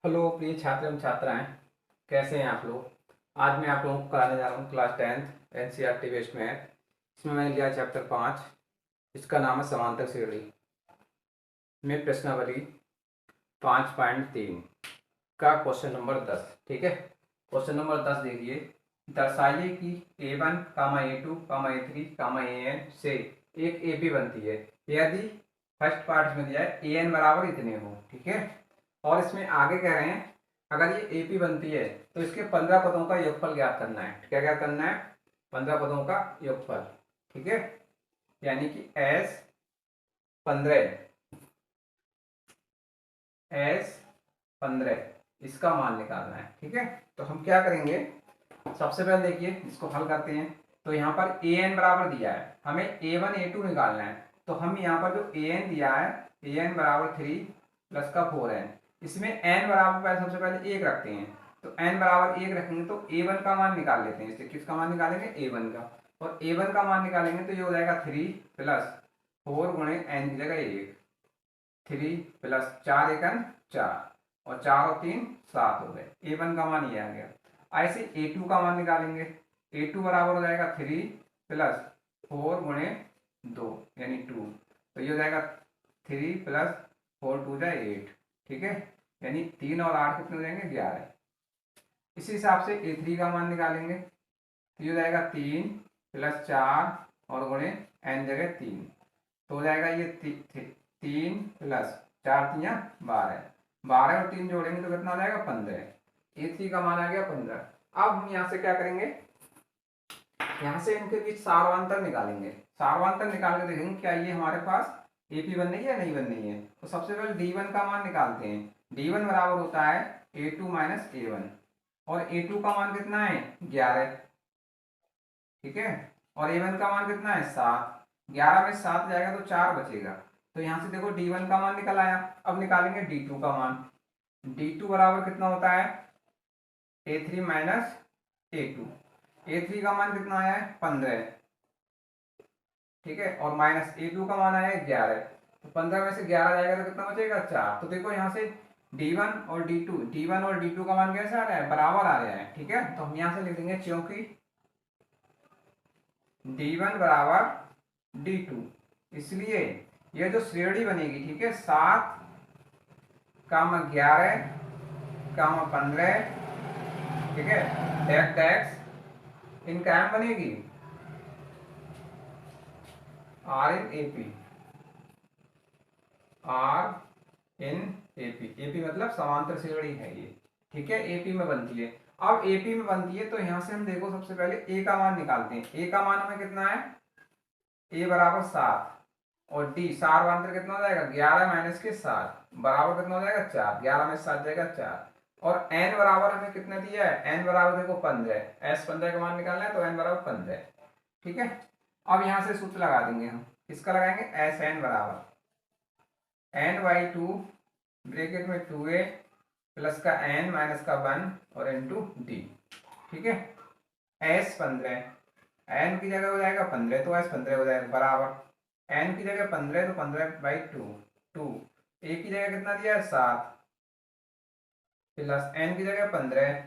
Hello प्रिय छात्र एवं छात्राएं, कैसे हैं आप लोग। आज मैं आप लोगों को कराने जा रहा हूँ class 10th NCERT based math. इसमें मैंने लिया चैप्टर 5। इसका नाम है समांतर श्रेणी में प्रश्नावली 5.3 का क्वेश्चन नंबर 10। ठीक है, क्वेश्चन नंबर 10 देखिए। दर्शाइए कि A1, A2, A3, AN से एक AP बनती है यदि फर्स्ट पार्ट में दिया है AN बराबर इतने हो। ठीक है, और इसमें आगे कह रहे हैं अगर ये एपी बनती है तो इसके 15 पदों का योगफल ज्ञात करना है। क्या क्या करना है? 15 पदों का योगफल। ठीक है, यानी कि एस 15 इसका मान निकालना है। ठीक है, तो हम क्या करेंगे, सबसे पहले देखिए इसको हल करते हैं। तो यहाँ पर ए एन बराबर दिया है, हमें A1 A2 निकालना है। तो हम यहाँ पर जो ए एन दिया है, AN बराबर 3 प्लस का 4n, इसमें n बराबर पहले सबसे पहले 1 रखते हैं। तो n बराबर 1 रखेंगे तो A1 का मान निकाल लेते हैं। इससे किसका मान निकालेंगे? A1 का। और A1 का मान निकालेंगे तो ये हो जाएगा 3 प्लस 4 गुणे n की जगह 1। 3 प्लस 4 एकन 4 और 4 और 3 7 हो गए। A1 का मान ये आ गया। ऐसे A2 का मान निकालेंगे। A2 बराबर हो जाएगा 3 प्लस 4 गुणे 2 यानी 2। तो ये हो जाएगा 3 प्लस 4 2 जाए 8। ठीक है, यानी 3 और 8 कितने हो जाएंगे? 11। इसी हिसाब से A3 का मान निकालेंगे। तो ये हो जाएगा 3 प्लस 4 और गुणे n जगह 3। तो हो जाएगा ये 3 प्लस 4 3 12। 12 और 3 जोड़ेंगे तो कितना हो जाएगा? 15। A3 का मान आ गया 15। अब हम यहाँ से क्या करेंगे, यहाँ से इनके बीच सारवांतर निकालेंगे। सारवांतर निकाल के देखेंगे क्या ये हमारे पास एपी बन रही है या नहीं बन रही है। तो सबसे पहले D1 का मान निकालते हैं। D1 बराबर होता है A2 माइनस A1, और A2 का मान कितना है? 11। ठीक है, और A1 का मान कितना है? 7। 11 में 7 जाएगा तो 4 बचेगा। तो यहाँ से देखो D1 का मान निकल आया। अब निकालेंगे D2 का मान। D2 बराबर कितना होता है? A3 minus A2। A3 का मान कितना आया है? 15। ठीक है, और माइनस A2 का मान आया है 11। तो 15 में से 11 जाएगा तो कितना बचेगा? 4। तो देखो यहाँ से D1 और D2 का मान कैसे आ रहा है? बराबर आ रहा है। ठीक है, तो हम यहाँ से लिख देंगे क्योंकि D1 बराबर D2, इसलिए यह जो श्रेणी बनेगी, ठीक है, 7 कामा 11 कामा 15, ठीक है, टैक्स टैक्स इनका एम बनेगी are in AP. Are in AP, AP मतलब समांतर श्रेणी है ये। ठीक है, एपी में बनती है। अब एपी में बनती है तो यहां से हम देखो सबसे पहले ए का मान निकालते हैं। ए का मान हमें कितना है? ए बराबर 7, और डी सारवांतर कितना हो जाएगा? 11 माइनस के 7 बराबर कितना हो जाएगा? 4। 11 में 7 जाएगा 4। और एन बराबर हमें कितना दिया है? एन बराबर देखो 15। एस 15 का मान निकालना है तो एन बराबर 15। ठीक है, अब यहां से सूत्र लगा देंगे हम। किसका लगाएंगे? एस एन बराबर n/2 ब्रैकेट में 2a प्लस का n माइनस का 1 और इनटू डी। ठीक है, s 15, n की जगह हो जाएगा 15 तो s 15 हो जाएगा बराबर n की जगह 15 तो 15/2 2। a की जगह कितना दिया है? 7 प्लस n की जगह 15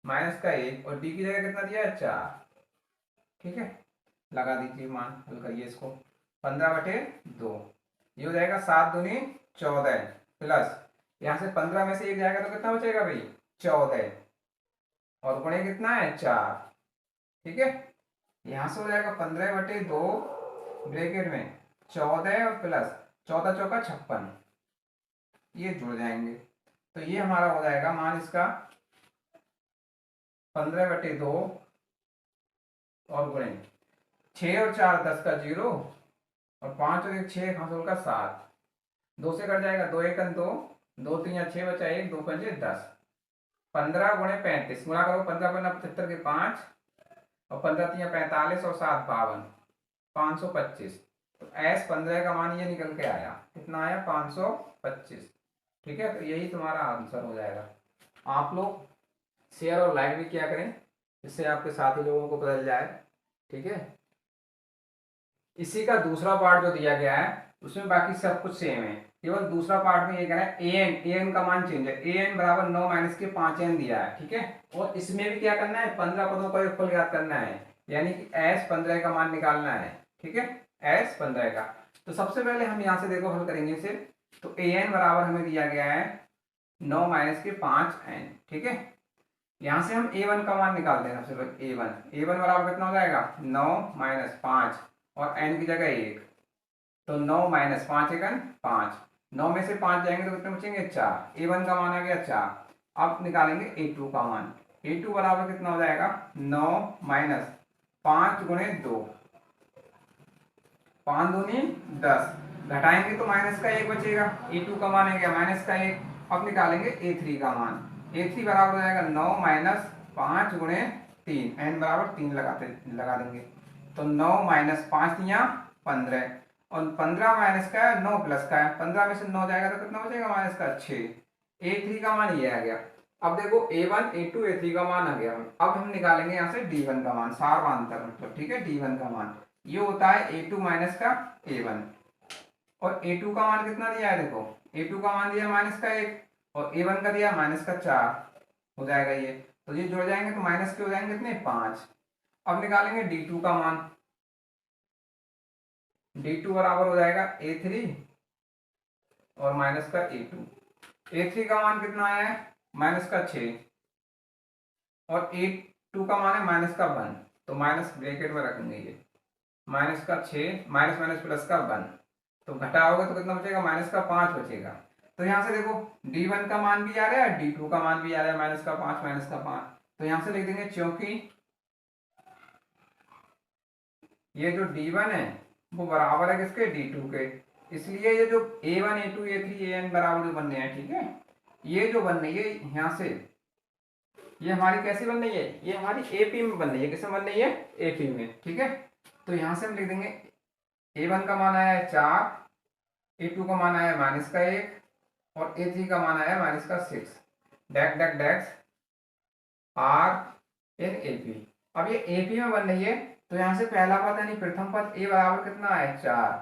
माइनस का 1 और d की जगह कितना दिया है? 4। ठीक है, लगा दीजिए मान, हल करिए इसको। 15/2 ये हो जाएगा 7 दूनी 14 प्लस यहाँ से 15 में से 1 जाएगा तो कितना बचेगा भाई? 14, और गुणे कितना है? 4। ठीक है, यहाँ से हो जाएगा 15/2 ब्रैकेट में 14 और प्लस 14 चौका 56, ये जुड़ जाएंगे। तो ये हमारा हो जाएगा मान इसका 15/2 और गुणे 6 और 4 10 का 0, और 5 और 1 6 5 का 7। 2 से कट जाएगा, 2 1 2, 2 3 6 बचा 1, 2 5 10। 15 गुणे 35 गुणा करो, 15 पंजा 75 के 5 और 15 3 45 और 7 52, 525। तो एस 15 का मान ये निकल के आया, कितना आया? 525। ठीक है, तो यही तुम्हारा आंसर हो जाएगा। आप लोग शेयर और लाइक भी किया करें, जिससे आपके साथी लोगों को पता चल जाए। ठीक है, इसी का दूसरा पार्ट जो दिया गया है उसमें बाकी सब कुछ सेम है। केवल दूसरा पार्ट में ये कह रहा है an का मान चेंज है, an बराबर 9 माइनस के 5n दिया है, ठीक है। और इसमें भी क्या करना है, 15 पदों का योगफल ज्ञात करना है, यानी कि s15 का मान निकालना है, ठीक है, s15 का। तो सबसे पहले हम यहाँ से देखो हल करेंगे इसे। तो an बराबर हमें दिया गया है 9 माइनस के 5n, ठीक है। यहाँ से हम a1 का मान निकालते हैं सबसे पहले। a1 बराबर कितना हो जाएगा, 9 माइनस 5 और n की जगह 1, तो 9 माइनस 5 एकन 5, 9 में से 5 जाएंगे तो कितने बचेंगे, 4। a1 का मान आ गया 4। अब निकालेंगे a2 का मान। a2 बराबर कितना हो जाएगा, 9 माइनस 5 गुणे 2, 5 दूनी 10, घटाएंगे तो माइनस का 1 बचेगा। a2 का मान है क्या, माइनस का 1। अब निकालेंगे a3 का मान। a3 बराबर हो जाएगा 9 माइनस 5 गुणे 3, n बराबर 3 लगा देंगे, तो 9 माइनस 5 या 15, और 15 माइनस का है 9 प्लस का है, 15 में से 9 जाएगा तो कितना बचेगा, माइनस का 6। a3 का मान ये आ गया। अब देखो a1 a2 a3 का मान आ गया। अब हम निकालेंगे यहाँ से d1 का मान, सारवांतर मतलब, ठीक है, d1 का मान ये होता है a2 माइनस का a1, और a2 का मान कितना दिया है, देखो a2 का मान दिया माइनस का 1 और a1 का दिया माइनस का 4, हो जाएगा ये। तो ये जुड़ जाएंगे तो माइनस के हो जाएंगे कितने, 5। अब निकालेंगे d2 का मान। d2 बराबर हो जाएगा a3 और माइनस का a2। a3 का मान कितना आया है, माइनस का 6, और a2 का मान है माइनस का 1, तो माइनस ब्रैकेट में रखेंगे ये, माइनस का 6 माइनस माइनस प्लस का 1, तो घटाओगे तो कितना बचेगा, माइनस का 5 बचेगा। तो यहाँ से देखो d1 का मान भी आ रहा है, d2 का मान भी आ रहा है, माइनस का 5 माइनस का 5, तो यहाँ से लिख देंगे क्योंकि ये जो d1 है वो बराबर है किसके, d2 के, इसलिए ये जो a1 a2 a3 an बराबर जो बन रहे हैं, ठीक है, ये जो बन रही है यहाँ से, ये हमारी कैसी बन रही है, ये हमारी AP में बन रही है, किसमें बन रही है, AP में, ठीक है। तो यहाँ से हम लिख देंगे a1 का मान आया है 4, a2 का मान आया है माइनस का 1 और a3 का मान आया है माइनस का 6, डैक डैक डैक्स R in AP। अब ये AP में बन रही है, तो यहाँ से पहला पद यानी प्रथम पद a बराबर कितना है, 4,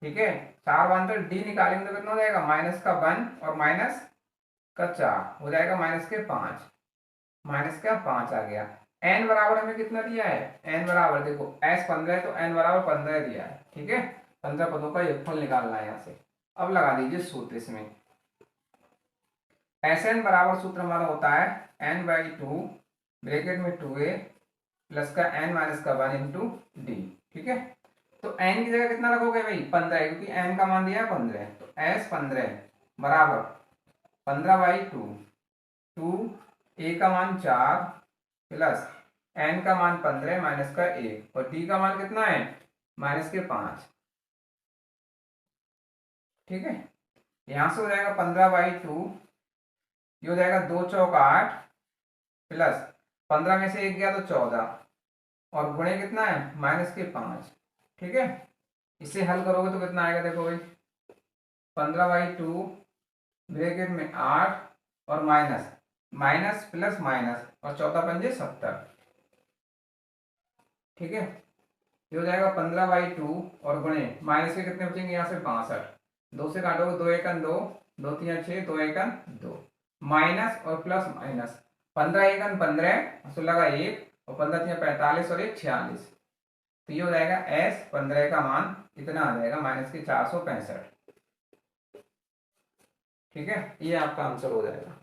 ठीक है। 4 बांतर d निकालेंगे तो कितना हो जाएगा, माइनस का 1 और माइनस का 4, हो जाएगा माइनस के 5, माइनस का 5 आ गया। n बराबर हमें कितना दिया है, n बराबर देखो s15 तो n बराबर 15 दिया है, ठीक है। 15 पदों का योगफल निकालना है यहाँ से। अब लगा दीजिए सूत्र इसमें, Sn बराबर सूत्र हमारा होता है n/2 ब्रैकेट में 2a प्लस का n माइनस का 1 इंटू डी, ठीक है। तो n की जगह कितना रखोगे भाई, 15, क्योंकि n का मान दिया है 15, तो s15 बराबर 15/2, 2a का मान 4 प्लस n का मान 15 माइनस का 1 और d का मान कितना है, माइनस के 5, ठीक है। यहां से हो जाएगा 15/2, ये हो जाएगा 2 चौक 8 प्लस 15 में से 1 गया तो 14 और गुणे कितना है, माइनस के 5, ठीक है। इसे हल करोगे तो कितना आएगा, देखो भाई 15/2 ब्रैकेट में 8 और माइनस माइनस प्लस माइनस और 14 पंजे 70, ठीक है। ये हो जाएगा 15/2 और गुणे माइनस के कितने बचेंगे, यहाँ से 62, 2 से काटोगे 2 एकन 2, 2 3 6, 2 एकन 2, माइनस और प्लस माइनस, 15 एकन 15, 16 का 1 और 15 3 45 और 1 46, तो ये हो जाएगा s15 का मान इतना आ जाएगा, माइनस के 465, ठीक है। ये आपका आंसर हो जाएगा।